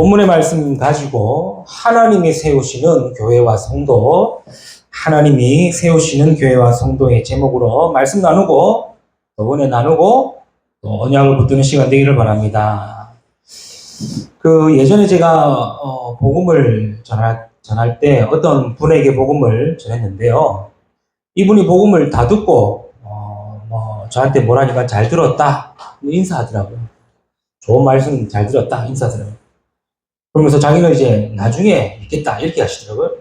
본문의 말씀 가지고 하나님이 세우시는 교회와 성도, 하나님이 세우시는 교회와 성도의 제목으로 말씀 나누고 또 은혜 나누고 또 언약을 붙드는 시간 되기를 바랍니다. 예전에 제가 복음을 전할 때 어떤 분에게 복음을 전했는데요. 이분이 복음을 다 듣고 저한테 뭐라니까 잘 들었다 인사하더라고요. 좋은 말씀 잘 들었다 인사하더라고요. 그러면서 자기는 이제 나중에 있겠다 이렇게 하시더라고요.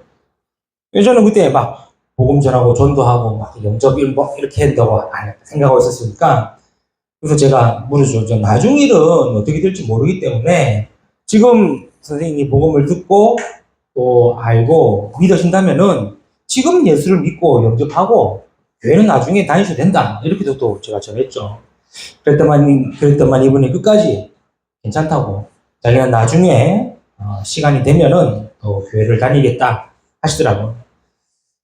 저는 그때 막 복음 전하고 전도하고 막 영접 이렇게 한다고 생각하고 있었으니까, 그래서 제가 물어줘. 나중 일은 어떻게 될지 모르기 때문에 지금 선생님이 복음을 듣고 또 알고 믿으신다면은 지금 예수를 믿고 영접하고 교회는 나중에 다니셔도 된다, 이렇게도 또 제가 전했죠. 그랬더만 이분이 끝까지 괜찮다고, 자기는 나중에 시간이 되면은 또 교회를 다니겠다 하시더라고요.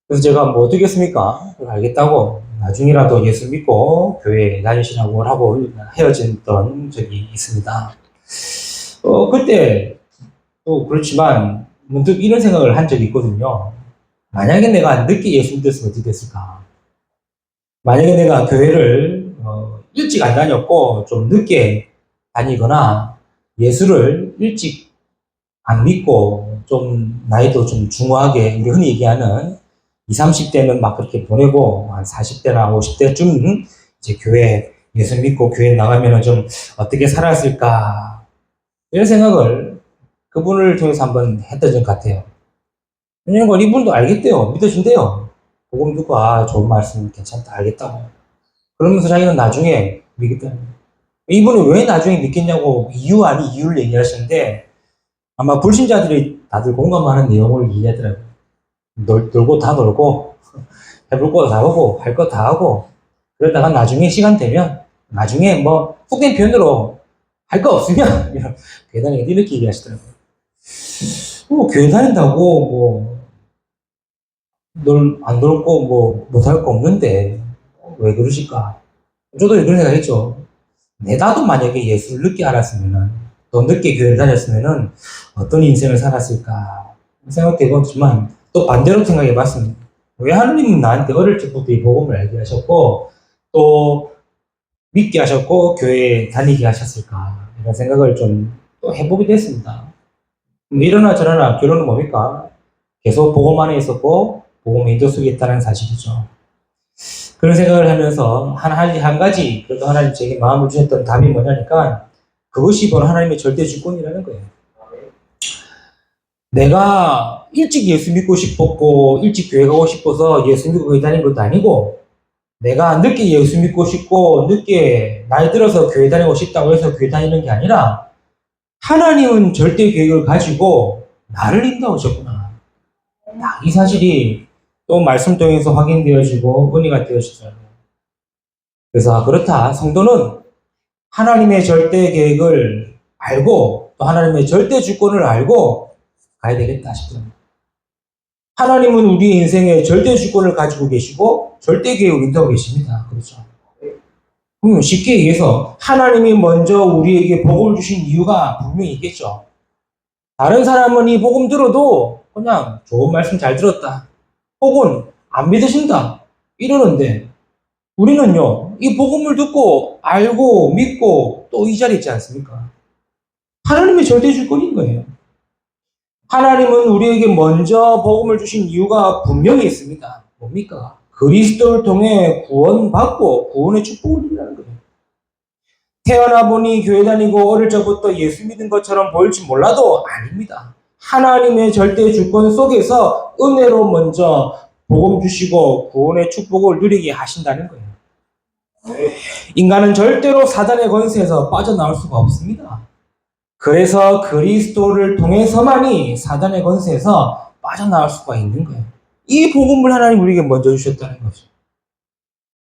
그래서 제가 뭐 어떻겠습니까? 알겠다고 나중이라도 예수 믿고 교회 다니시라고 하고 헤어졌던 적이 있습니다. 그때 또 그렇지만 문득 이런 생각을 한 적이 있거든요. 만약에 내가 늦게 예수 믿었으면 어떻게 됐을까? 만약에 내가 교회를 일찍 안 다녔고 좀 늦게 다니거나 예수를 일찍 안 믿고 좀 나이도 좀 중후하게, 우리 흔히 얘기하는 20, 30대는 막 그렇게 보내고 한 40대나 50대쯤 이제 교회 예수 믿고 교회 나가면은 좀 어떻게 살았을까, 이런 생각을 그분을 통해서 한번 했던 것 같아요. 왜냐면 이분도 알겠대요. 믿으신대요. 복음 듣고 좋은 말씀 괜찮다 알겠다고. 그러면서 자기는 나중에 믿겠다. 이분이 왜 나중에 믿겠냐고 이유 아닌 이유를 얘기하시는데, 아마 불신자들이 다들 공감하는 내용을 얘기하더라고요. 놀고 다 놀고 해볼 거 다 하고 할 거 다 하고, 그러다가 나중에 시간 되면 나중에 뭐 속된 표현으로 할 거 없으면 교회 다니겠다 이렇게 얘기하시더라고요. 교회 다닌다고 안 놀고 못할 거 없는데 왜 그러실까? 저도 그런 생각했죠. 나도 만약에 예수를 늦게 알았으면은, 또 늦게 교회를 다녔으면은 어떤 인생을 살았을까 생각해봤지만, 또 반대로 생각해봤습니다. 왜 하느님은 나한테 어릴 적부터 이 복음을 알게 하셨고 또 믿게 하셨고 교회에 다니게 하셨을까, 이런 생각을 좀 또 해보기도 했습니다. 이러나 저러나 결론은 뭡니까? 계속 복음 안에 있었고 복음의 인도 속에 있다는 사실이죠. 그런 생각을 하면서 한 가지 그래도 하나님 제게 마음을 주셨던 답이 뭐냐니까, 그것이 바로 하나님의 절대 주권이라는 거예요. 내가 일찍 예수 믿고 싶었고 일찍 교회 가고 싶어서 예수 믿고 교회 다닌 것도 아니고, 내가 늦게 예수 믿고 싶고 늦게 나이 들어서 교회 다니고 싶다고 해서 교회 다니는 게 아니라, 하나님은 절대 계획을 가지고 나를 인도하셨구나, 이 사실이 또 말씀 통해서 확인되어지고 은혜가 되어지더라고요. 그래서 그렇다, 성도는 하나님의 절대 계획을 알고 또 하나님의 절대 주권을 알고 가야 되겠다 싶습니다. 하나님은 우리 인생에 절대 주권을 가지고 계시고 절대 계획을 인도하고 계십니다. 그렇죠? 쉽게 얘기해서 하나님이 먼저 우리에게 복을 주신 이유가 분명히 있겠죠. 다른 사람은 이 복음 들어도 그냥 좋은 말씀 잘 들었다, 혹은 안 믿으신다 이러는데, 우리는요 이 복음을 듣고 알고 믿고 또 이 자리에 있지 않습니까? 하나님의 절대 주권인 거예요. 하나님은 우리에게 먼저 복음을 주신 이유가 분명히 있습니다. 뭡니까? 그리스도를 통해 구원받고 구원의 축복을 누리라는 거예요. 태어나 보니 교회 다니고 어릴 적부터 예수 믿은 것처럼 보일지 몰라도 아닙니다. 하나님의 절대 주권 속에서 은혜로 먼저 복음 주시고 구원의 축복을 누리게 하신다는 거예요. 인간은 절대로 사단의 권세에서 빠져나올 수가 없습니다. 그래서 그리스도를 통해서만이 사단의 권세에서 빠져나올 수가 있는 거예요. 이 복음을 하나님 우리에게 먼저 주셨다는 거죠.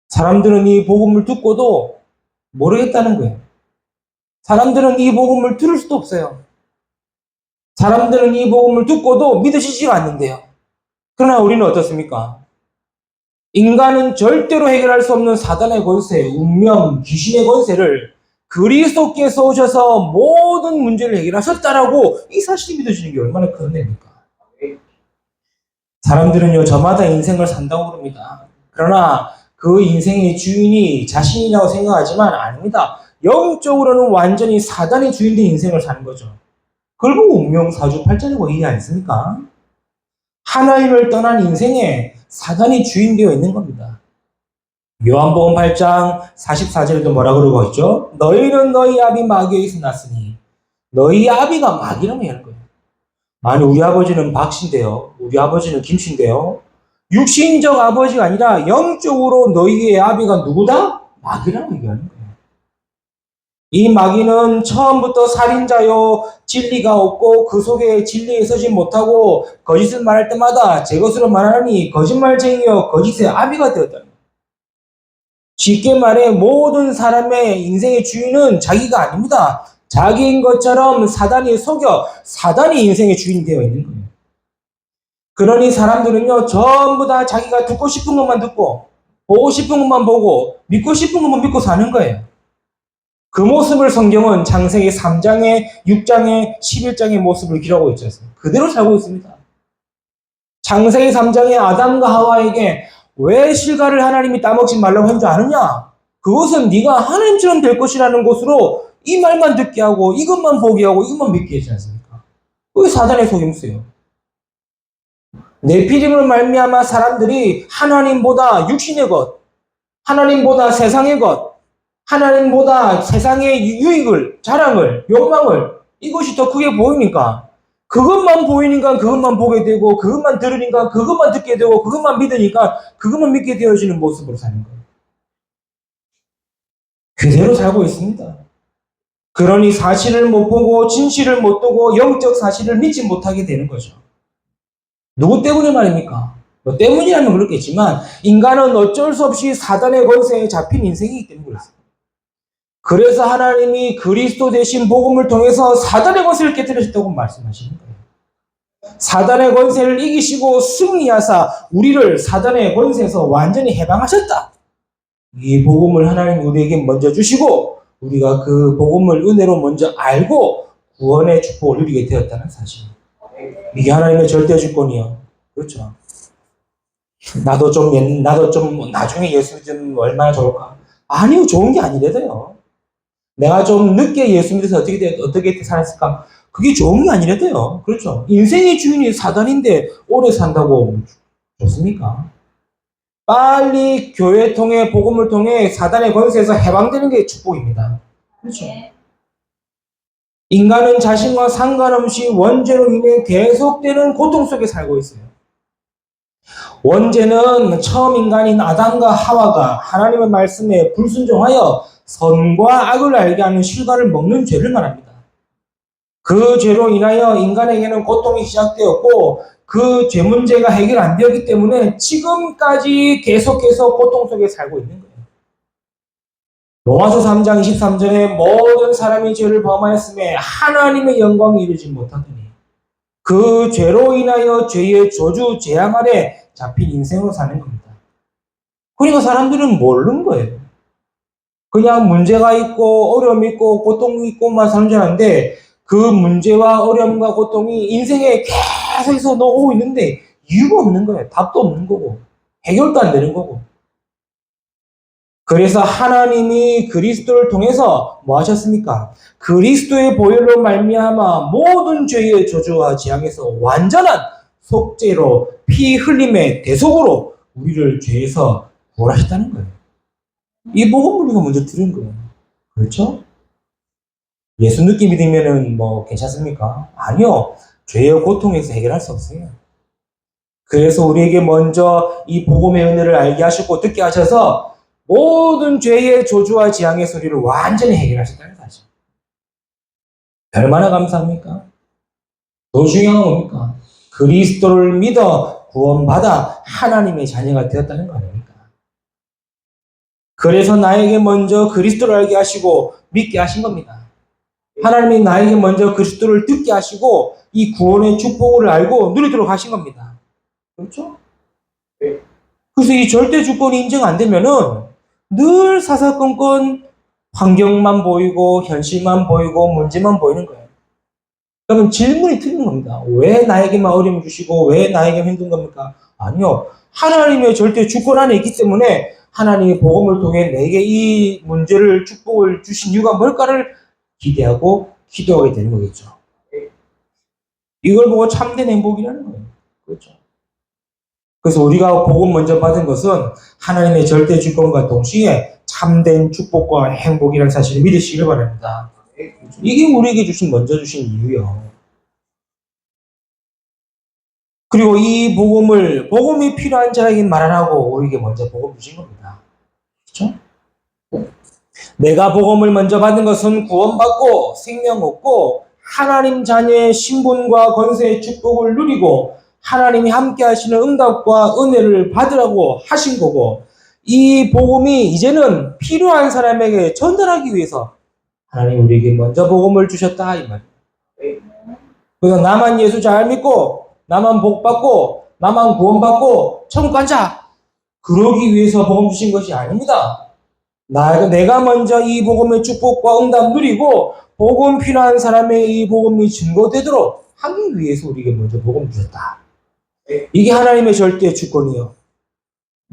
사람들은 이 복음을 듣고도 모르겠다는 거예요. 사람들은 이 복음을 들을 수도 없어요. 사람들은 이 복음을 듣고도 믿으시지가 않는데요. 그러나 우리는 어떻습니까? 인간은 절대로 해결할 수 없는 사단의 권세, 운명, 귀신의 권세를 그리스도께서 오셔서 모든 문제를 해결하셨다라고 이 사실이 믿어지는 게 얼마나 큰 은혜입니까? 사람들은요, 저마다 인생을 산다고 그럽니다. 그러나 그 인생의 주인이 자신이라고 생각하지만 아닙니다. 영적으로는 완전히 사단의 주인된 인생을 사는 거죠. 그걸 보고 운명사주팔자라고 얘기 안 했습니까? 하나님을 떠난 인생에 사단이 주인되어 있는 겁니다. 요한복음 8장 44절에도 뭐라 그러고 있죠? 너희는 너희 아비 마귀에서 났으니 너희 아비가 마귀라고 하는 거예요. 아니 우리 아버지는 박씨인데요. 우리 아버지는 김씨인데요. 육신적 아버지가 아니라 영적으로 너희의 아비가 누구다? 마귀라고 얘기하는 거예요. 이 마귀는 처음부터 살인자요, 진리가 없고 그 속에 진리에 서지 못하고 거짓을 말할 때마다 제 것으로 말하니 거짓말쟁이요 거짓의 아비가 되었다는 거예요. 쉽게 말해 모든 사람의 인생의 주인은 자기가 아닙니다. 자기인 것처럼 사단이 속여 사단이 인생의 주인이 되어 있는 거예요. 그러니 사람들은요 전부 다 자기가 듣고 싶은 것만 듣고 보고 싶은 것만 보고 믿고 싶은 것만 믿고 사는 거예요. 그 모습을 성경은 창세기 3장에 6장에 11장의 모습을 기록하고 있지 않습니까? 그대로 살고 있습니다. 창세기 3장에 아담과 하와에게 왜 실과를 하나님이 따먹지 말라고 한 줄 아느냐? 그것은 네가 하나님처럼 될 것이라는 것으로 이 말만 듣게 하고 이것만 보게 하고 이것만 믿게 하지 않습니까? 그게 사단의 속임수예요. 네피림으로 말미암아 사람들이 하나님보다 육신의 것, 하나님보다 세상의 것, 하나님보다 세상의 유익을, 자랑을, 욕망을 이것이 더 크게 보이니까 그것만 보이니까 그것만 보게 되고 그것만 들으니까 그것만 듣게 되고 그것만 믿으니까 그것만 믿게 되어지는 모습으로 사는 거예요. 그대로 살고 있습니다. 그러니 사실을 못 보고 진실을 못 두고 영적 사실을 믿지 못하게 되는 거죠. 누구 때문에 말입니까? 뭐 때문이라면 그렇겠지만 인간은 어쩔 수 없이 사단의 권세에 잡힌 인생이기 때문에 그렇습니다. 그래서 하나님이 그리스도 대신 복음을 통해서 사단의 권세를 깨뜨리셨다고 말씀하시는 거예요. 사단의 권세를 이기시고 승리하사 우리를 사단의 권세에서 완전히 해방하셨다. 이 복음을 하나님 우리에게 먼저 주시고 우리가 그 복음을 은혜로 먼저 알고 구원의 축복을 누리게 되었다는 사실. 이게 하나님의 절대 주권이요. 그렇죠. 나도 좀 나중에 예수 믿으면 얼마나 좋을까? 아니요, 좋은 게 아니래도요. 내가 좀 늦게 예수 믿어서 어떻게 살았을까? 그게 좋은 게 아니래도요. 그렇죠. 인생의 주인이 사단인데 오래 산다고 좋습니까? 빨리 교회 통해 복음을 통해 사단의 권세에서 해방되는 게 축복입니다. 그렇죠. 인간은 자신과 상관없이 원죄로 인해 계속되는 고통 속에 살고 있어요. 원죄는 처음 인간인 아담과 하와가 하나님의 말씀에 불순종하여 선과 악을 알게 하는 실과를 먹는 죄를 말합니다. 그 죄로 인하여 인간에게는 고통이 시작되었고 그 죄 문제가 해결 안 되었기 때문에 지금까지 계속해서 고통 속에 살고 있는 거예요. 로마서 3장 23절에 모든 사람이 죄를 범하였음에 하나님의 영광이 이르지 못하더니 그 죄로 인하여 죄의 저주 재앙 아래 잡힌 인생으로 사는 겁니다. 그러니까 사람들은 모르는 거예요. 그냥 문제가 있고 어려움이 있고 고통이 있고만 사는 줄 아는데 그 문제와 어려움과 고통이 인생에 계속해서 오고 있는데 이유가 없는 거예요. 답도 없는 거고 해결도 안 되는 거고. 그래서 하나님이 그리스도를 통해서 뭐 하셨습니까? 그리스도의 보혈로 말미암아 모든 죄의 저주와 재앙에서 완전한 속죄로 피 흘림의 대속으로 우리를 죄에서 구원하셨다는 거예요. 이 복음을 우리가 먼저 들은 거예요. 그렇죠? 예수 믿기 믿으면은 뭐 괜찮습니까? 아니요. 죄의 고통에서 해결할 수 없어요. 그래서 우리에게 먼저 이 복음의 은혜를 알게 하셨고 듣게 하셔서 모든 죄의 저주와 재앙의 소리를 완전히 해결하셨다는 사실. 얼마나 감사합니까? 더 중요한 건 뭡니까? 그리스도를 믿어 구원받아 하나님의 자녀가 되었다는 거 아닙니까? 그래서 나에게 먼저 그리스도를 알게 하시고 믿게 하신 겁니다. 하나님이 나에게 먼저 그리스도를 듣게 하시고 이 구원의 축복을 알고 누리도록 하신 겁니다. 그렇죠? 그래서 이 절대 주권이 인정 안 되면은 늘 사사건건 환경만 보이고 현실만 보이고 문제만 보이는 거예요. 그러면 질문이 틀린 겁니다. 왜 나에게만 어려움을 주시고 왜 나에게 힘든 겁니까? 아니요. 하나님의 절대 주권 안에 있기 때문에 하나님의 복음을 통해 내게 이 문제를 축복을 주신 이유가 뭘까를 기대하고 기도하게 되는 거겠죠. 이걸 보고 참된 행복이라는 거예요. 그렇죠. 그래서 우리가 복음 먼저 받은 것은 하나님의 절대 주권과 동시에 참된 축복과 행복이라는 사실을 믿으시길 바랍니다. 이게 우리에게 먼저 주신 이유요. 그리고 이 복음이 필요한 자에게 말 안 하고 우리에게 먼저 복음 주신 겁니다. 그렇죠? 내가 복음을 먼저 받은 것은 구원받고 생명 얻고 하나님 자녀의 신분과 권세의 축복을 누리고 하나님이 함께 하시는 응답과 은혜를 받으라고 하신 거고 이 복음이 이제는 필요한 사람에게 전달하기 위해서 하나님 우리에게 먼저 복음을 주셨다 이 말이에요. 그래서 나만 예수 잘 믿고 나만 복 받고 나만 구원받고 천국 가자 그러기 위해서 복음 주신 것이 아닙니다. 내가 먼저 이 복음의 축복과 응답 누리고 복음 필요한 사람의 이 복음이 증거되도록 하기 위해서 우리에게 먼저 복음 주셨다. 이게 하나님의 절대 주권이요.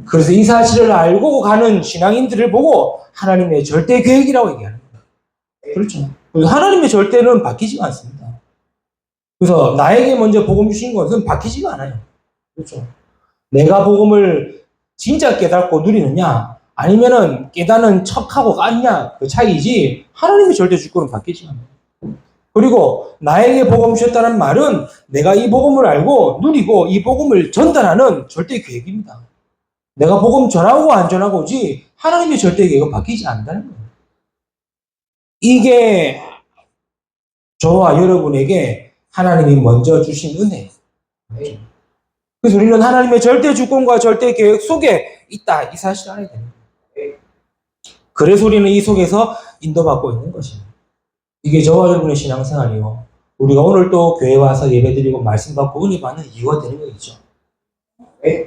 그래서 이 사실을 알고 가는 신앙인들을 보고 하나님의 절대 계획이라고 얘기하는 거예요. 그렇죠. 그래서 하나님의 절대는 바뀌지가 않습니다. 그래서 나에게 먼저 복음 주신 것은 바뀌지가 않아요. 그렇죠. 내가 복음을 진짜 깨닫고 누리느냐 아니면은 깨닫는 척하고 깠냐 그 차이지 하나님의 절대 주권은 바뀌지 않아요. 그리고 나에게 복음 주셨다는 말은 내가 이 복음을 알고 누리고 이 복음을 전달하는 절대 계획입니다. 내가 복음 전하고 안 전하고지 하나님의 절대 계획은 바뀌지 않는다는 거예요. 이게 저와 여러분에게 하나님이 먼저 주신 은혜예요. 그래서 우리는 하나님의 절대 주권과 절대 계획 속에 있다 이 사실을 알아야 됩니다. 그래서 우리는 이 속에서 인도받고 있는 것입니다. 이게 저와 여러분의 신앙생활이요. 우리가 오늘 또 교회 와서 예배드리고 말씀 받고 은혜 받는 이유가 되는 거겠죠.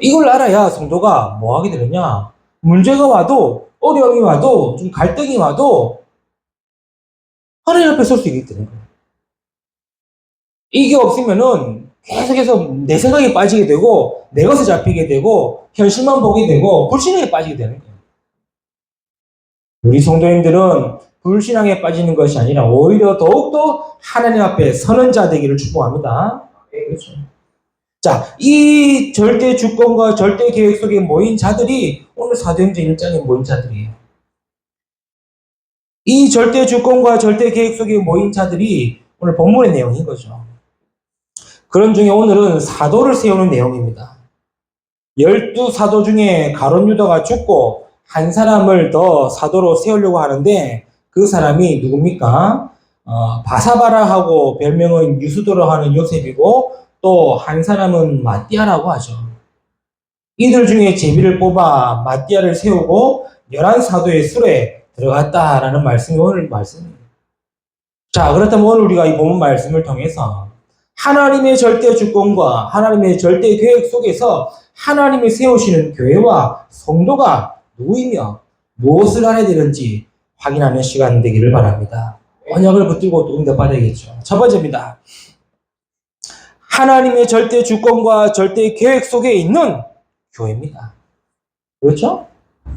이걸 알아야 성도가 뭐 하게 되느냐. 문제가 와도 어려움이 와도 좀 갈등이 와도 하나님 앞에 설 수 있게 되는 거예요. 이게 없으면은 계속해서 내 생각에 빠지게 되고 내 것에 잡히게 되고 현실만 보게 되고 불신앙에 빠지게 되는 거예요. 우리 성도님들은 불신앙에 빠지는 것이 아니라 오히려 더욱더 하나님 앞에 서는 자 되기를 축복합니다. 그렇죠. 자, 이 절대 주권과 절대 계획 속에 모인 자들이 오늘 사도행전 1장에 모인 자들이에요. 이 절대 주권과 절대 계획 속에 모인 자들이 오늘 본문의 내용인 거죠. 그런 중에 오늘은 사도를 세우는 내용입니다. 12사도 중에 가룟 유다가 죽고 한 사람을 더 사도로 세우려고 하는데 그 사람이 누굽니까? 바사바라하고 별명은 유수도로 하는 요셉이고 또 한 사람은 마띠아라고 하죠. 이들 중에 제비를 뽑아 마띠아를 세우고 11사도의 수레에 들어갔다라는 말씀이 오늘 말씀입니다. 자, 그렇다면 오늘 우리가 이 본문 말씀을 통해서 하나님의 절대 주권과 하나님의 절대 계획 속에서 하나님이 세우시는 교회와 성도가 누구이며 무엇을 알아야 되는지 확인하는 시간 되기를 바랍니다. 언약을 붙들고 또 응답받아야겠죠. 첫 번째입니다. 하나님의 절대 주권과 절대 계획 속에 있는 교회입니다. 그렇죠?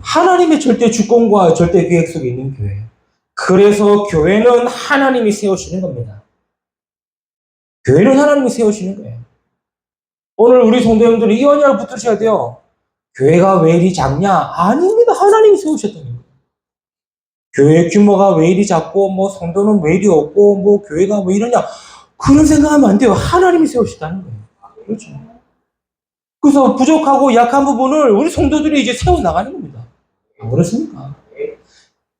하나님의 절대 주권과 절대 계획 속에 있는 교회. 그래서 교회는 하나님이 세우시는 겁니다. 교회는 하나님이 세우시는 거예요. 오늘 우리 성도님들은 이 언약을 붙드셔야 돼요. 교회가 왜 이리 작냐? 아닙니다. 하나님이 세우셨다는 거예요. 교회 규모가 왜 이리 작고 뭐 성도는 왜 이리 없고 뭐 교회가 왜 이러냐? 그런 생각하면 안 돼요. 하나님이 세우셨다는 거예요. 그렇죠. 그래서 부족하고 약한 부분을 우리 성도들이 이제 세워나가는 겁니다. 그렇습니까?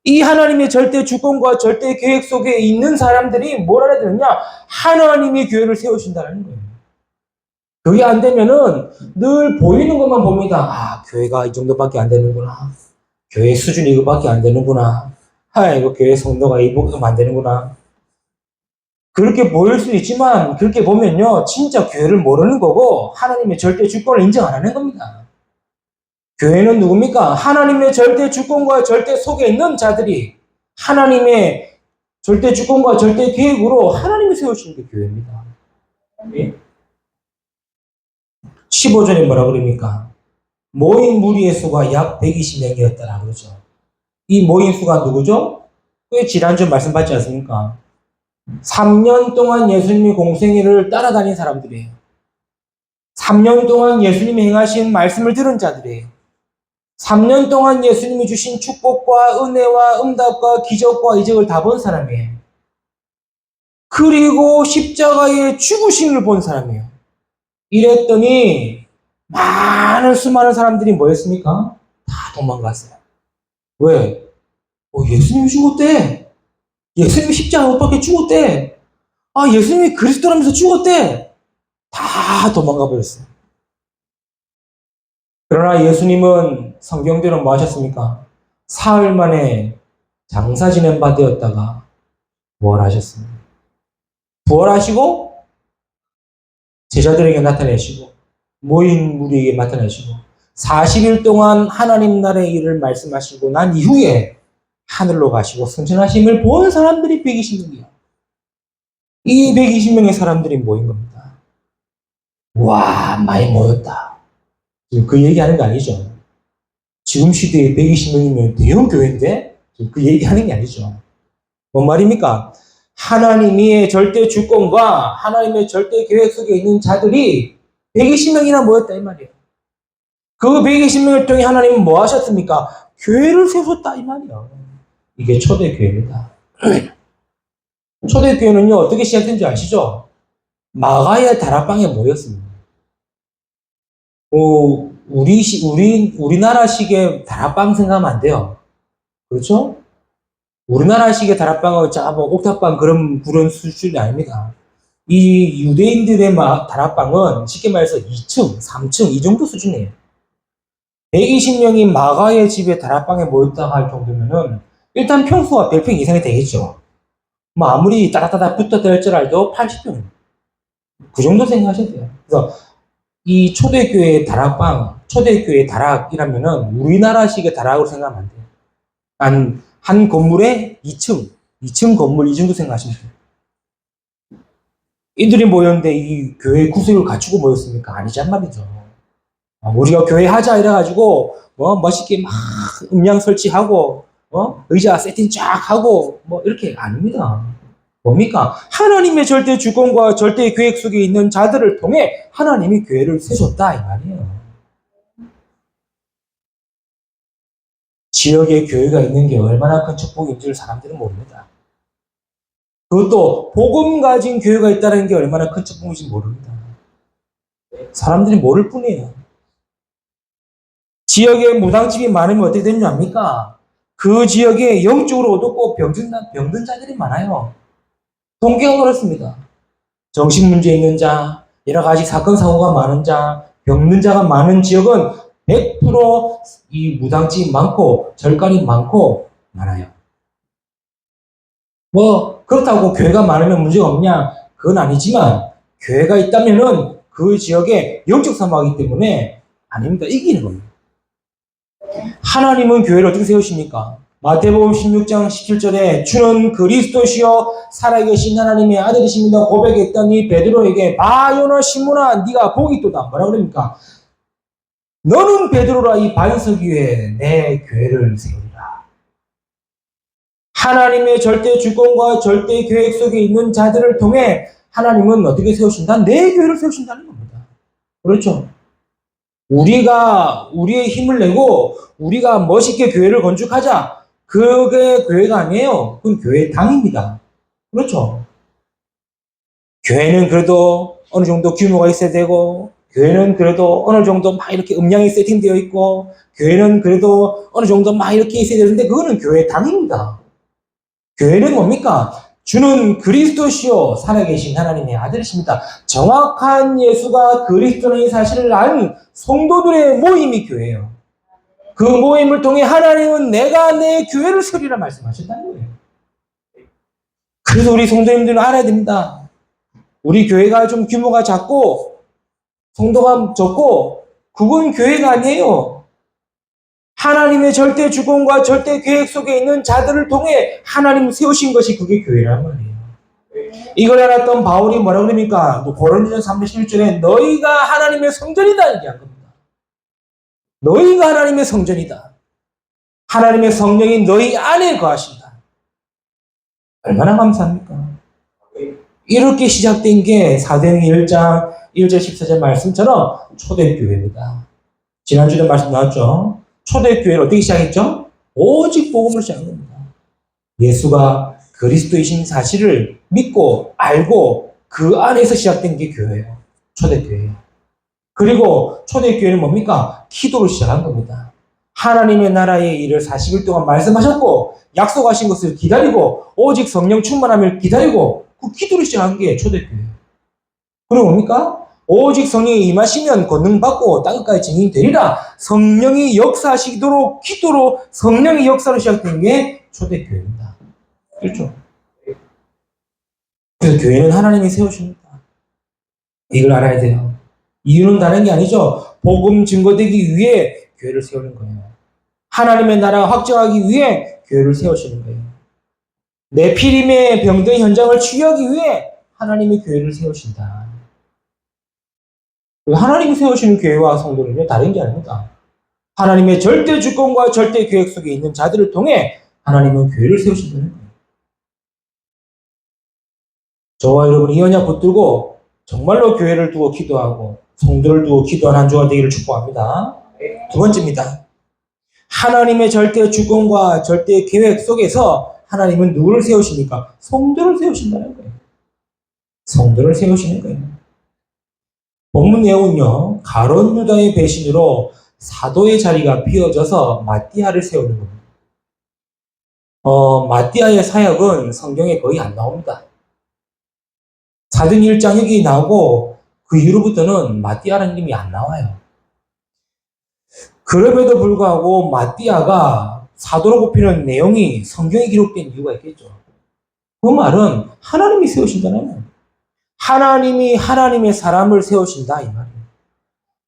이 하나님의 절대 주권과 절대 계획 속에 있는 사람들이 뭘 알아야 되느냐? 하나님이 교회를 세우신다는 거예요. 그게 안 되면은 늘 보이는 것만 봅니다. 아, 교회가 이 정도밖에 안 되는구나. 교회 수준이 이거밖에 안 되는구나. 이거 교회 성도가 이거밖에 안 되는구나. 그렇게 보일 수 있지만 그렇게 보면요. 진짜 교회를 모르는 거고 하나님의 절대 주권을 인정 안 하는 겁니다. 교회는 누굽니까? 하나님의 절대 주권과 절대 속에 있는 자들이 하나님의 절대 주권과 절대 계획으로 하나님이 세우신 게 교회입니다. 예? 15절에 뭐라 그럽니까? 모인 무리의 수가 약 120명이었다라 그러죠. 이 모인 수가 누구죠? 그 지난주 말씀 받지 않습니까? 3년 동안 예수님의 공생애를 따라다닌 사람들이에요. 3년 동안 예수님이 행하신 말씀을 들은 자들이에요. 3년 동안 예수님이 주신 축복과 은혜와 응답과 기적과 이적을 다 본 사람이에요. 그리고 십자가의 죽으심을 본 사람이에요. 이랬더니 수많은 사람들이 뭐였습니까? 다 도망갔어요. 왜? 예수님이 죽었대. 예수님이 십자가 못 박혀 죽었대. 예수님이 그리스도라면서 죽었대. 다 도망가 버렸어요. 그러나 예수님은 성경대로 뭐 하셨습니까? 사흘 만에 장사 지낸 바 되었다가 부활하셨습니다. 부활하시고 제자들에게 나타내시고 모인 무리에게 나타내시고 40일 동안 하나님 나라의 일을 말씀하시고 난 이후에 하늘로 가시고 승천하심을 본 사람들이 120명이에요. 이 120명의 사람들이 모인 겁니다. 와, 많이 모였다. 그 얘기하는 게 아니죠. 지금 시대에 120명이면 대형 교회인데 그 얘기하는 게 아니죠. 뭔 말입니까? 하나님의 절대 주권과 하나님의 절대 계획 속에 있는 자들이 120명이나 모였다 이 말이에요. 그 120명을 통해 하나님은 뭐 하셨습니까? 교회를 세우셨다 이 말이에요. 이게 초대교회입니다. 초대교회는요 어떻게 시작된지 아시죠? 마가의 다락방에 모였습니다. 우리나라식의 다락방 생각하면 안 돼요. 그렇죠? 우리나라식의 다락방은 옥탑방 그런 수준이 아닙니다. 이 유대인들의 다락방은 쉽게 말해서 2층, 3층 이 정도 수준이에요. 120명이 마가의 집에 다락방에 모였다 할 정도면은 일단 평수가 100평 이상이 되겠죠. 아무리 따닥따닥 붙었다 할지라도 80평. 그 정도 생각하셔도 돼요. 그래서 이 초대교회 다락방, 초대교회 다락이라면은 우리나라식의 다락으로 생각하면 안 돼요. 한 건물에 2층 건물 이 정도 생각하시면 돼요. 이들이 모였는데 이 교회 구색을 갖추고 모였습니까? 아니란 말이죠. 우리가 교회 하자 이래가지고 멋있게 막 음량 설치하고 의자 세팅 쫙 하고 이렇게 아닙니다. 뭡니까? 하나님의 절대 주권과 절대 계획 속에 있는 자들을 통해 하나님이 교회를 세셨다 이 말이에요. 지역에 교회가 있는 게 얼마나 큰 축복인지를 사람들은 모릅니다. 그것도 복음 가진 교회가 있다는 게 얼마나 큰 축복인지 모릅니다. 사람들이 모를 뿐이에요. 지역에 무당집이 많으면 어떻게 되는 줄 압니까? 그 지역에 영적으로 어둡고 병든 자들이 많아요. 통계가 그렇습니다. 정신문제 있는 자, 여러 가지 사건, 사고가 많은 자, 병든 자가 많은 지역은 100%이 무당집이 많고, 절간이 많고, 많아요. 그렇다고 교회가 많으면 문제가 없냐? 그건 아니지만, 교회가 있다면은 그 지역에 영적 사망이기 때문에 아닙니다. 이기는 겁니다. 하나님은 교회를 어떻게 세우십니까? 마태복음 16장 17절에 주는 그리스도시요 살아계신 하나님의 아들이십니다 고백했더니 베드로에게 바요나 시몬아 네가 복이 있도다. 뭐라 그럽니까? 너는 베드로라 이 반석 위에 내 교회를 세우리라. 하나님의 절대 주권과 절대 계획 속에 있는 자들을 통해 하나님은 어떻게 세우신다? 내 교회를 세우신다는 겁니다. 그렇죠? 우리가 우리의 힘을 내고 우리가 멋있게 교회를 건축하자. 그게 교회가 아니에요. 그건 교회의 당입니다. 그렇죠? 교회는 그래도 어느 정도 규모가 있어야 되고, 교회는 그래도 어느 정도 막 이렇게 음량이 세팅되어 있고, 교회는 그래도 어느 정도 막 이렇게 있어야 되는데, 그거는 교회의 당입니다. 교회는 뭡니까? 주는 그리스도시요 살아계신 하나님의 아들이십니다. 정확한 예수가 그리스도의 사실을 안 성도들의 모임이 교회예요. 그 모임을 통해 하나님은 내가 내 교회를 세우리라 말씀하셨다는 거예요. 그래서 우리 성도님들은 알아야 됩니다. 우리 교회가 좀 규모가 작고 성도가 적고 그건 교회가 아니에요. 하나님의 절대 주권과 절대 계획 속에 있는 자들을 통해 하나님 세우신 것이 그게 교회란 말이에요. 이걸 알았던 바울이 뭐라고 그럽니까? 고린도전서 3장 11절에 너희가 하나님의 성전이다 얘기한 겁니다. 너희가 하나님의 성전이다. 하나님의 성령이 너희 안에 거하신다. 얼마나 감사합니까? 이렇게 시작된 게 사도행전 1장 1절 14절 말씀처럼 초대교회입니다. 지난주에 말씀 나왔죠? 초대교회를 어떻게 시작했죠? 오직 복음으로 시작한 겁니다. 예수가 그리스도이신 사실을 믿고 알고 그 안에서 시작된 게 교회예요. 초대교회예요. 그리고 초대교회는 뭡니까? 기도로 시작한 겁니다. 하나님의 나라의 일을 40일 동안 말씀하셨고 약속하신 것을 기다리고 오직 성령 충만함을 기다리고 그 기도로 시작한 게 초대교회예요. 그리고 뭡니까? 오직 성령이 임하시면 권능받고 땅끝까지 증인이 되리라. 성령이 역사하시도록 기도로 성령의 역사로 시작된 게 초대교회입니다. 그렇죠? 그래서 교회는 하나님이 세우십니다. 이걸 알아야 돼요. 이유는 다른 게 아니죠. 복음 증거되기 위해 교회를 세우는 거예요. 하나님의 나라가 확정하기 위해 교회를 세우시는 거예요. 네피림의 병든 현장을 치유하기 위해 하나님이 교회를 세우신다. 하나님이 세우시는 교회와 성도는요, 다른 게 아닙니다. 하나님의 절대 주권과 절대 계획 속에 있는 자들을 통해 하나님은 교회를 세우신다는 거예요. 저와 여러분이 이 언약 붙들고 정말로 교회를 두고 기도하고 성도를 두고 기도하는 한 주가 되기를 축복합니다. 두 번째입니다. 하나님의 절대 주권과 절대 계획 속에서 하나님은 누구를 세우십니까? 성도를 세우신다는 거예요. 성도를 세우시는 거예요. 본문 내용은요, 가룟 유다의 배신으로 사도의 자리가 비어져서 마띠아를 세우는 겁니다. 마띠아의 사역은 성경에 거의 안 나옵니다. 사도행 1장 여기 나오고 그 이후로부터는 마띠아라는 이름이 안 나와요. 그럼에도 불구하고 마띠아가 사도로 꼽히는 내용이 성경에 기록된 이유가 있겠죠. 그 말은 하나님이 세우신다는 거예요. 하나님이 하나님의 사람을 세우신다 이 말이에요.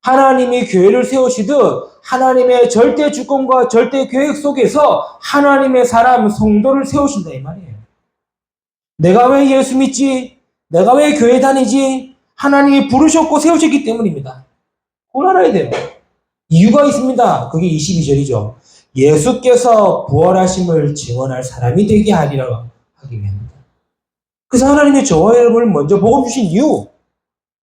하나님이 교회를 세우시듯 하나님의 절대 주권과 절대 계획 속에서 하나님의 사람, 성도를 세우신다 이 말이에요. 내가 왜 예수 믿지? 내가 왜 교회 다니지? 하나님이 부르셨고 세우셨기 때문입니다. 그걸 알아야 돼요. 이유가 있습니다. 그게 22절이죠. 예수께서 부활하심을 증언할 사람이 되게 하리라 하기 위함입니다. 그래서 하나님이 저와 여러분을 먼저 복음 주신 이유,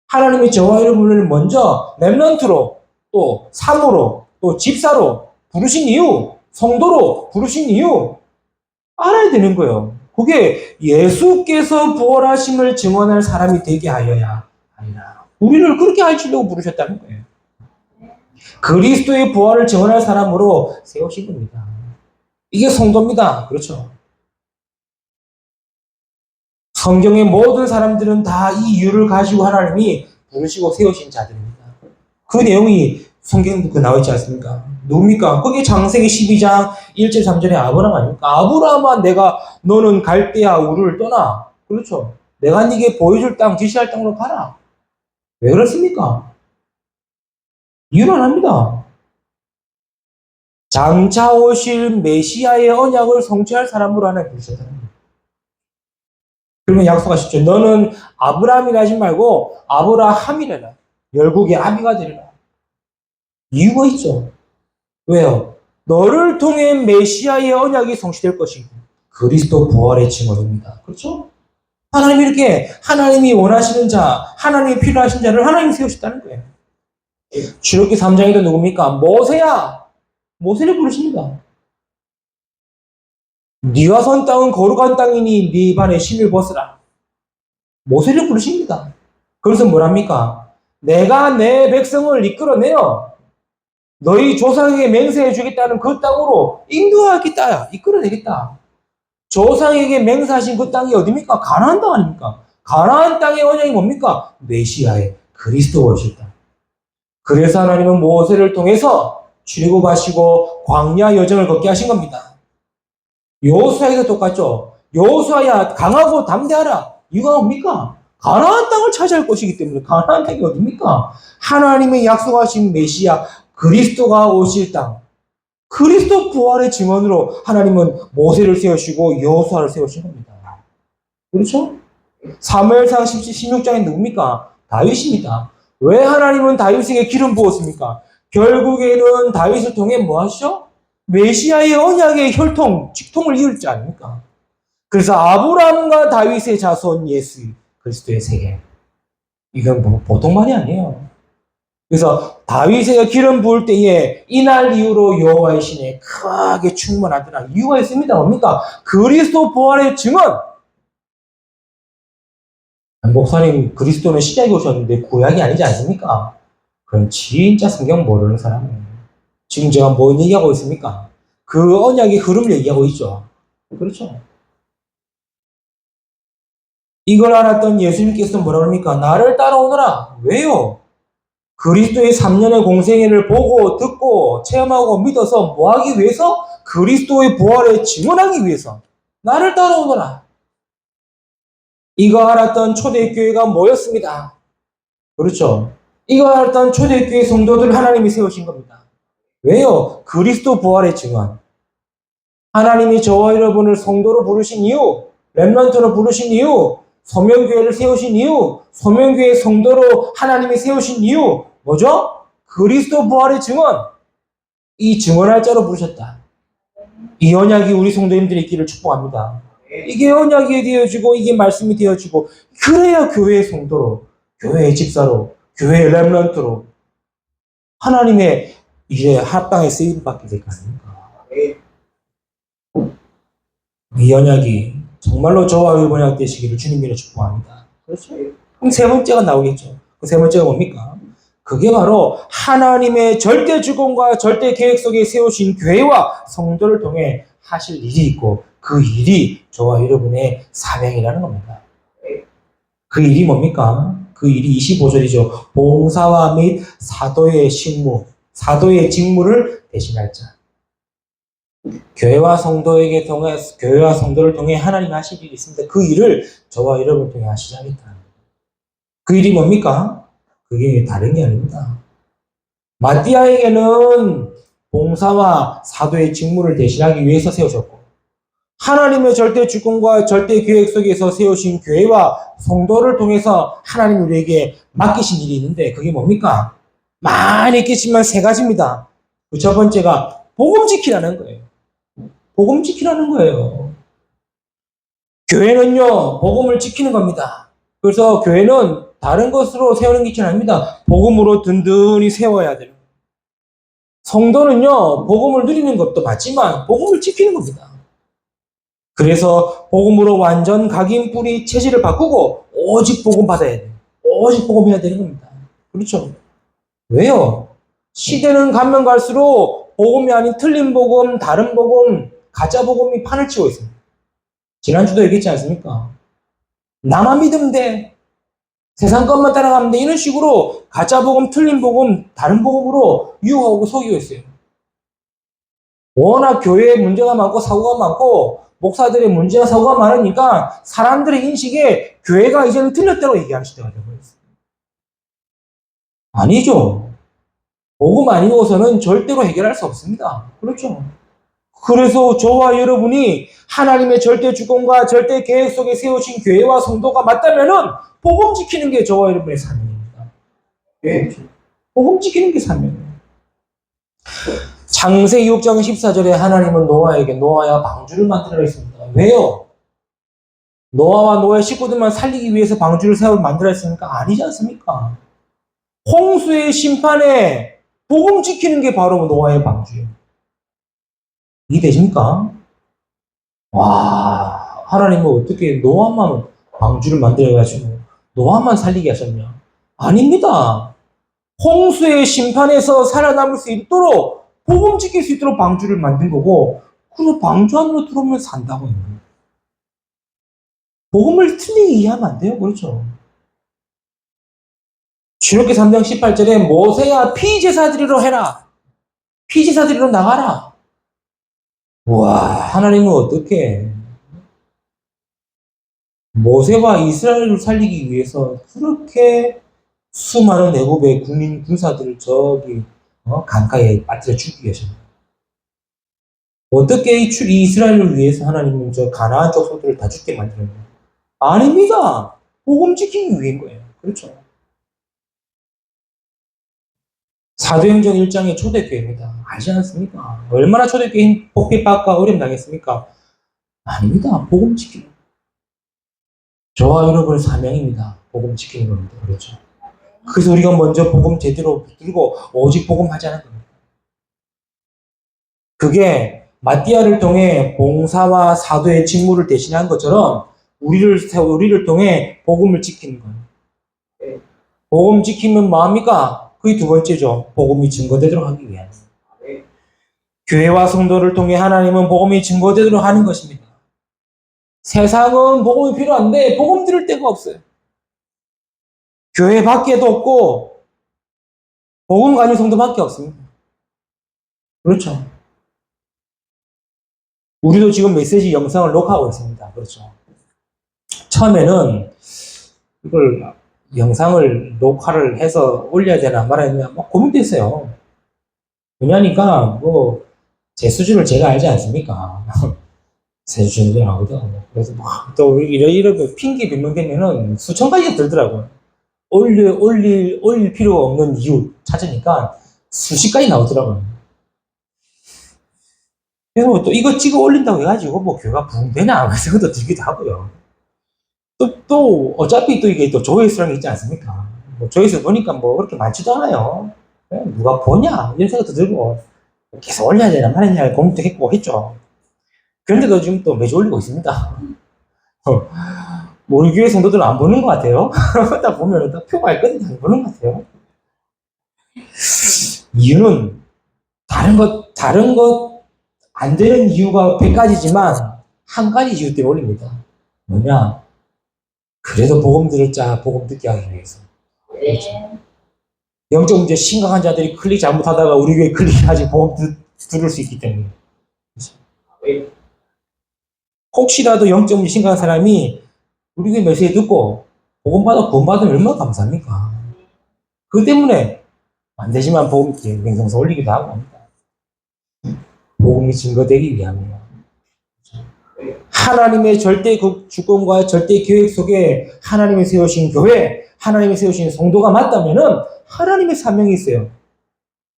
하나님이 저와 여러분을 먼저 렘넌트로 또 사모로 또 집사로 부르신 이유, 성도로 부르신 이유 알아야 되는 거예요. 그게 예수께서 부활하심을 증언할 사람이 되게 하여야 하리라. 우리를 그렇게 하시려고 부르셨다는 거예요. 그리스도의 부활을 증언할 사람으로 세우신 겁니다. 이게 성도입니다. 그렇죠? 성경의 모든 사람들은 다 이 이유를 가지고 하나님이 부르시고 세우신 자들입니다. 그 내용이 성경에 나와 있지 않습니까? 누굽니까? 거기 창세기 12장 1절 3절에 아브라함 아닙니까? 아브라함아 너는 갈대아 우르를 떠나. 그렇죠? 내가 네게 보여줄 땅, 지시할 땅으로 가라. 왜 그렇습니까? 이유는 안 합니다. 장차 오실 메시아의 언약을 성취할 사람으로 하나님 부르셨다는 거예요. 그러면 약속하셨죠. 너는 아브라함이라 하지 말고 아브라함이래라. 열국의 아비가 되리라. 이유가 있죠. 왜요? 너를 통해 메시아의 언약이 성취될 것이고 그리스도 부활의 증언입니다. 그렇죠? 하나님이 이렇게 하나님이 원하시는 자, 하나님이 필요하신 자를 하나님이 세우셨다는 거예요. 출애굽기 3장에도 누굽니까? 모세야! 모세를 부르십니다. 네가 선 땅은 거룩한 땅이니 네 입안에 심을 벗으라. 모세를 부르십니다. 그래서 뭐랍니까? 내가 내 백성을 이끌어내어 너희 조상에게 맹세해 주겠다는 그 땅으로 인도하겠다. 이끌어내겠다. 조상에게 맹세하신 그 땅이 어디입니까? 가나안 땅 아닙니까? 가나안 땅의 언약이 뭡니까? 메시아의 그리스도이실 땅. 그래서 하나님은 모세를 통해서 출애굽하시고 광야 여정을 걷게 하신 겁니다. 여호수아에도 똑같죠. 여호수아야 강하고 담대하라. 이유가 뭡니까? 가나안 땅을 차지할 것이기 때문에. 가나안 땅이 어디입니까? 하나님의 약속하신 메시아 그리스도가 오실 땅. 그리스도 부활의 증언으로 하나님은 모세를 세우시고 여호수아를 세우신 겁니다. 그렇죠? 사무엘상 16장에 누굽니까? 다윗입니다. 왜 하나님은 다윗에게 기름 부었습니까? 결국에는 다윗을 통해 뭐 하시죠? 메시아의 언약의 혈통, 직통을 이을 자 아닙니까? 그래서 아브라함과 다윗의 자손 예수 그리스도의 세계. 이건 뭐 보통 말이 아니에요. 그래서 다윗에게 기름 부을 때에 이날 이후로 여호와의 신에 크게 충만하더라. 이유가 있습니다. 뭡니까? 그리스도 부활의 증언. 목사님, 그리스도는 시작이 오셨는데 구약이 아니지 않습니까? 그럼 진짜 성경 모르는 사람이에요. 지금 제가 뭘 얘기하고 있습니까? 그 언약의 흐름을 얘기하고 있죠. 그렇죠. 이걸 알았던 예수님께서 뭐라 그럽니까? 나를 따라오너라. 왜요? 그리스도의 3년의 공생애를 보고 듣고 체험하고 믿어서 뭐 하기 위해서? 그리스도의 부활을 증언하기 위해서. 나를 따라오너라. 이거 알았던 초대교회가 모였습니다. 그렇죠. 이거 알았던 초대교회 성도들 하나님이 세우신 겁니다. 왜요? 그리스도 부활의 증언. 하나님이 저와 여러분을 성도로 부르신 이유, 렘넌트로 부르신 이유, 소명교회를 세우신 이유, 소명교회 성도로 하나님이 세우신 이유, 뭐죠? 그리스도 부활의 증언. 이 증언할 자로 부르셨다. 이 언약이 우리 성도님들의 있기를 축복합니다. 이게 언약이 되어지고 이게 말씀이 되어지고 그래야 교회의 성도로, 교회의 집사로, 교회의 렘넌트로 하나님의 일에 합당에 쓰임 받게 될 거 아닙니까? 이 언약이 정말로 저와 여러분의 언약 되시기를 주님으로 축복합니다. 그렇죠? 그럼 세 번째가 나오겠죠. 그 세 번째가 뭡니까? 그게 바로 하나님의 절대 주권과 절대 계획 속에 세우신 교회와 성도를 통해 하실 일이 있고 그 일이 저와 여러분의 사명이라는 겁니다. 그 일이 뭡니까? 그 일이 25절이죠. 봉사와 및 사도의 식무, 사도의 직무를 대신할 자. 교회와 성도에게 통해, 교회와 성도를 통해 하나님 하실 일이 있습니다. 그 일을 저와 여러분을 통해 하시자겠다. 그 일이 뭡니까? 그게 다른 게 아닙니다. 마띠아에게는 봉사와 사도의 직무를 대신하기 위해서 세우셨고, 하나님의 절대 주권과 절대 계획 속에서 세우신 교회와 성도를 통해서 하나님 우리에게 맡기신 일이 있는데, 그게 뭡니까? 많이 있겠지만 세 가지입니다. 그 첫 번째가 복음 지키라는 거예요. 복음 지키라는 거예요. 교회는요, 복음을 지키는 겁니다. 그래서 교회는 다른 것으로 세우는 게 아닙니다. 복음으로 든든히 세워야 돼요. 성도는요, 복음을 누리는 것도 맞지만 복음을 지키는 겁니다. 그래서 복음으로 완전 각인 뿌리 체질을 바꾸고 오직 복음 받아야 돼요. 오직 복음해야 되는 겁니다. 그렇죠? 왜요? 시대는 가면 갈수록 복음이 아닌 틀린 복음, 다른 복음, 가짜 복음이 판을 치고 있습니다. 지난주도 얘기했지 않습니까? 나만 믿으면 돼. 세상 것만 따라가면 돼. 이런 식으로 가짜 복음, 틀린 복음, 다른 복음으로 유혹하고 속이고 있어요. 워낙 교회에 문제가 많고 사고가 많고 목사들의 문제와 사고가 많으니까 사람들의 인식에 교회가 이제는 틀렸다고 얘기하는 시대가 되어버렸어요. 아니죠. 복음 아니고서는 절대로 해결할 수 없습니다. 그렇죠. 그래서 저와 여러분이 하나님의 절대 주권과 절대 계획 속에 세우신 교회와 성도가 맞다면은 복음 지키는 게 저와 여러분의 사명입니다. 예. 복음 지키는 게 사명이에요. 창세기 6장 14절에 하나님은 노아와 방주를 만들어 했습니다. 왜요? 노아와 노아의 식구들만 살리기 위해서 방주를 만들어 했습니까? 아니지 않습니까? 홍수의 심판에 복음 지키는 게 바로 노아의 방주예요. 이해되십니까? 와, 하나님은 어떻게 노아만 방주를 만들어가지고 노아만 살리게 하셨냐? 아닙니다. 홍수의 심판에서 살아남을 수 있도록 복음 지킬 수 있도록 방주를 만든 거고, 그리고 방주 안으로 들어오면 산다고 해요. 복음을 틀리게 이해하면 안 돼요. 그렇죠? 출애굽기 3장 18절에 모세야 피제사드리러 해라. 피제사드리러 나가라. 와, 하나님은 어떻게 모세와 이스라엘을 살리기 위해서 그렇게 수많은 애굽의 군사들을 저기 강가에 빠뜨려 죽이게 하셨나요? 어떻게 이 이스라엘을 위해서 하나님은 저 가나안 족속들을 다 죽게 만드는 거예요? 아닙니다. 복음 지키기 위한 거예요. 그렇죠. 사도행전 1장의 초대교회입니다. 알지 않습니까? 얼마나 초대교회 복비받고 어려움 당했습니까? 아닙니다. 복음 지키는 거예요. 저와 여러분의 사명입니다. 복음 지키는 겁니다. 그렇죠. 그래서 우리가 먼저 복음 제대로 붙들고 오직 복음 하자는 겁니다. 그게 마띠아를 통해 봉사와 사도의 직무를 대신한 것처럼 우리를 통해 복음을 지키는 거예요. 복음 지키면 뭐합니까? 그게 두 번째죠. 복음이 증거되도록 하기 위한. 교회와 성도를 통해 하나님은 복음이 증거되도록 하는 것입니다. 세상은 복음이 필요한데 복음 들을 데가 없어요. 교회 밖에도 없고 복음 가진 성도밖에 없습니다. 그렇죠. 우리도 지금 메시지 영상을 녹화하고 있습니다. 그렇죠. 처음에는 이걸 영상을 녹화를 해서 올려야 되나 말아야 되나 막 고민됐어요. 왜냐니까 제 수준을 제가 알지 않습니까? 제 수준을 알거든. 그래서 막또 이런 핑계 변명되면은 수천 가지가 들더라고요. 올릴 필요가 없는 이유 찾으니까 수십 가지 나오더라고요. 그래서 또 이거 찍어 올린다고 해가지고 교회가 붕되나 하는 생각도 들기도 하고요. 또 어차피 또 이게 또 조회수라는 게 있지 않습니까? 조회수 보니까 그렇게 많지도 않아요. 누가 보냐 이런 생각도 들고 계속 올려야 되나 말이냐 고민도 했고 했죠. 그런데도 지금 또 매주 올리고 있습니다. 우리 교회 성도들은 안 보는 것 같아요. 딱 보면 딱 표가 있거든요. 안 보는 것 같아요. 이유는 다른 것 안 되는 이유가 100가지지만 한 가지 이유 때문에 올립니다. 뭐냐? 그래도 복음 듣게 하기 위해서. 그렇죠. 영적 문제 심각한 자들이 클릭 잘못하다가 우리 교회 클릭하지 복음 들을 수 있기 때문에. 그렇죠. 혹시라도 영적 문제 심각한 사람이 우리 교회 메시지 듣고 복음 구원받으면 얼마나 감사합니까? 그 때문에 안 되지만 복음 맹성서 올리기도 하고 합니다. 복음이 증거되기 위함이에요. 하나님의 절대 주권과 절대 계획 속에 하나님이 세우신 교회, 하나님이 세우신 성도가 맞다면은 하나님의 사명이 있어요.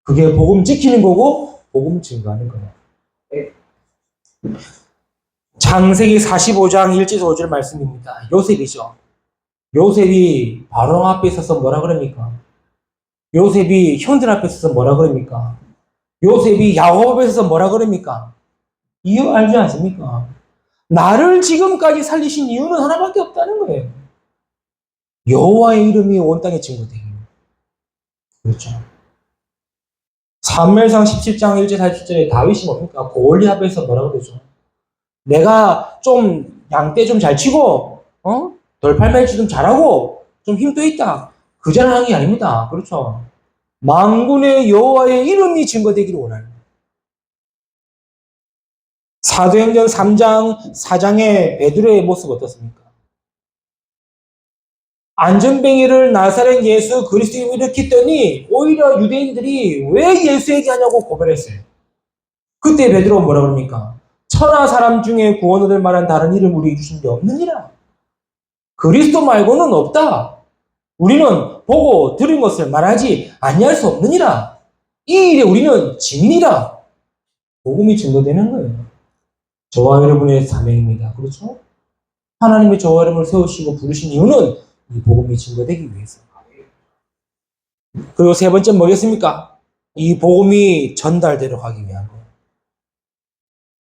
그게 복음 지키는 거고 복음 증거하는 거예요. 창세기 45장 1절 5절 말씀입니다. 요셉이죠. 요셉이 바로 앞에 서서 뭐라 그럽니까? 요셉이 형들 앞에 서서 뭐라 그럽니까? 요셉이 야곱 앞에 서서 뭐라 그럽니까? 이유 알지 않습니까? 나를 지금까지 살리신 이유는 하나밖에 없다는 거예요. 여호와의 이름이 온 땅에 증거되기. 그렇죠. 사무엘상 17장 1절 40절에 다윗이 뭡니까? 골리앗에서 뭐라고 그러죠? 내가 좀 양떼 좀 잘 치고 돌팔매치 좀 잘하고 좀 힘도 있다. 그 자랑한 게 아닙니다. 그렇죠. 만군의 여호와의 이름이 증거되기를 원하는 거예요. 사도행전 3장 4장의 베드로의 모습 어떻습니까? 안전뱅이를 나사렛 예수 그리스도인으로 일으켰더니 오히려 유대인들이 왜 예수 얘기하냐고 고발했어요. 그때 베드로가 뭐라 그럽니까? 천하 사람 중에 구원 얻을 만한 다른 이름 우리에게 주신 게 없느니라. 그리스도 말고는 없다. 우리는 보고 들은 것을 말하지 아니할 수 없느니라. 이 일에 우리는 증인이라. 복음이 증거되는 거예요. 저와 여러분의 사명입니다. 그렇죠? 하나님의 저와 여러분을 세우시고 부르신 이유는 이 복음이 증거되기 위해서. 그리고 세 번째 뭐겠습니까? 이 복음이 전달되도록 하기 위한 거예요.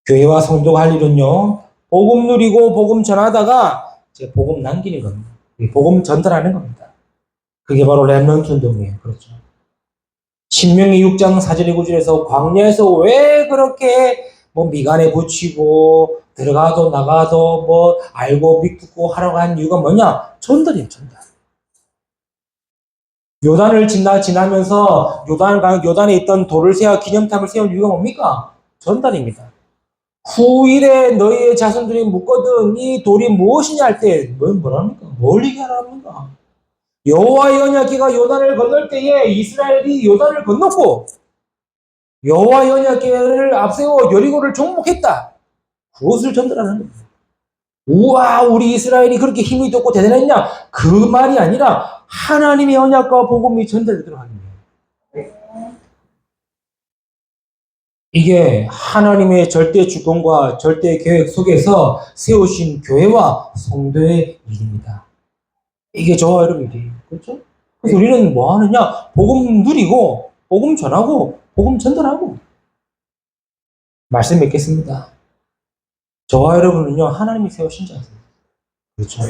교회와 성도가 할 일은요, 복음 누리고 복음 전하다가 이제 복음 남기는 겁니다. 복음 전달하는 겁니다. 그게 바로 렘넌트 운동이에요. 그렇죠. 신명기 6장 4절 9절에서 광야에서 왜 그렇게 미간에 붙이고 들어가도 나가도 알고 믿고 하라고 한 이유가 뭐냐? 전달이에요, 전달. 요단을 지나면서 요단에 있던 돌을 세워 기념탑을 세운 이유가 뭡니까? 전달입니다. 후일에 너희의 자손들이 묻거든 이 돌이 무엇이냐 할 때 뭐랍니까? 뭘 얘기하랍니까? 여호와의 언약궤가 요단을 건널 때에 이스라엘이 요단을 건넜고 여호와의 언약궤를 앞세워 여리고를 정복했다. 그것을 전달하는 겁니다. 우와, 우리 이스라엘이 그렇게 힘이 좋고 대단했냐? 그 말이 아니라 하나님의 언약과 복음이 전달되도록 하는 거예요. 이게 하나님의 절대 주권과 절대 계획 속에서 세우신 교회와 성도의 일입니다. 이게 저와 여러분 일이에요. 그렇죠? 그래서 우리는 뭐 하느냐? 복음 누리고, 복음 전하고, 복음 전달하고. 말씀 맺겠습니다. 저와 여러분은요, 하나님이 세우신 자세요. 그렇죠?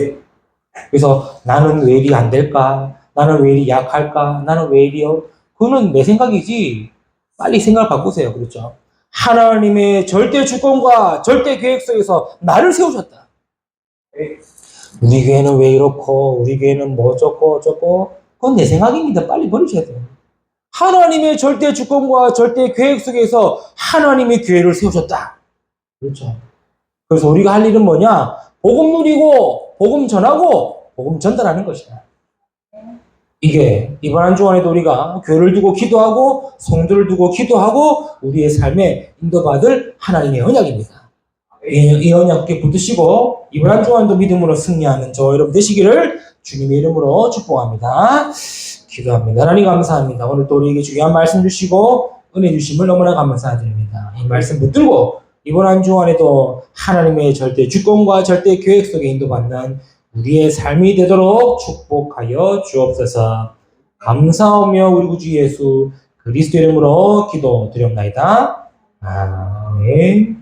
그래서 나는 왜 이리 안 될까? 나는 왜 이리 약할까? 나는 왜 이리요? 그거는 내 생각이지. 빨리 생각을 바꾸세요. 그렇죠? 하나님의 절대 주권과 절대 계획 속에서 나를 세우셨다. 우리 교회는 왜 이렇고, 우리 교회는 뭐 어쩌고, 어쩌고. 그건 내 생각입니다. 빨리 버리셔야 돼요. 하나님의 절대 주권과 절대 계획 속에서 하나님의 교회를 세우셨다. 그렇죠? 그래서 우리가 할 일은 뭐냐? 복음 누리고, 복음 전하고, 복음 전달하는 것이다. 이게 이번 한 주간에도 우리가 교회를 두고 기도하고 성도를 두고 기도하고 우리의 삶에 인도받을 하나님의 언약입니다. 이 언약에 붙드시고 이번 한 주간도 믿음으로 승리하는 저 여러분 되시기를 주님의 이름으로 축복합니다. 기도합니다. 하나님 감사합니다. 오늘 또 우리에게 중요한 말씀 주시고 은혜 주심을 너무나 감사드립니다. 이 말씀 붙들고 이번 한 주간에도 하나님의 절대 주권과 절대 계획 속에 인도받는 우리의 삶이 되도록 축복하여 주옵소서. 감사하며 우리 구주 예수 그리스도 이름으로 기도드립니다. 아멘.